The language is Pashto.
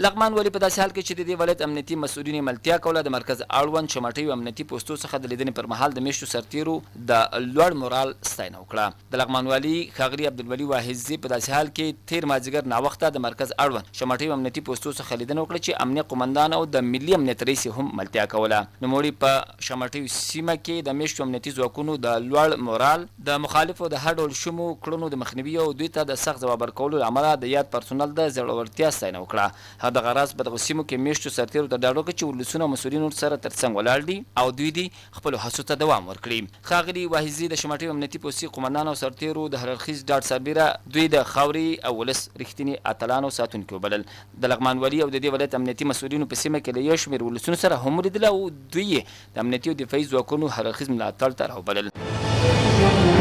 لغمان والي په داسې حال کې چې د دې ولایت امنیتي مسوولینو ملتیا کوله د مرکز اړوند شمټیو امنیتي پوستو څخه د لیدنې پرمهال د مېشتو سرتېرو د لوړ مورال ستاینه وکړه. د لغمان والي ښاغلي عبدالولي واحدزي په داسې حال کې تیر مازدیګر ناوخته د مرکز اړوند شمټیو امنیتي پوستو څخه لیدنه وکړه چې امنیه قومندان او د ملي امنیت رئیس هم ملتیا کوله. نوموړي په شمټیو سیمه کې د مېشتو امنیتي ځواکونو د لوړ مورال د مخالفو د هر ډول شومو کړنو د مخنیوي او دوی ته د سخت ځواب ورکولو له امله د یاد پرسونل د زړورتیا ستاینه وکړه. دغه راز په دغه سیمو کې مېشتو سرتېرو ته ډاډ وکړه چې ولسونه او مسوولینو سره تر څنګ ولاړ دي او دوی دې خپلو هڅو ته دوام ورکړي. ښاغلي واحدزي د شمټیو امنیتي پوستې قومندان او سرتېرو د هر اړخیز ډاډ سربیره دوی د خاورې او ولس رښتیني اتلان او ساتونکي وبلل. د لغمان والي او د دې ولایت امنیتي مسوولینو په سیمه کې له یو شمېر ولسونو سره هم ولیدل او دوی یې د امنیتي او دفاعي ځواکونو هر اړخیز ملاتړ ته راوبلل.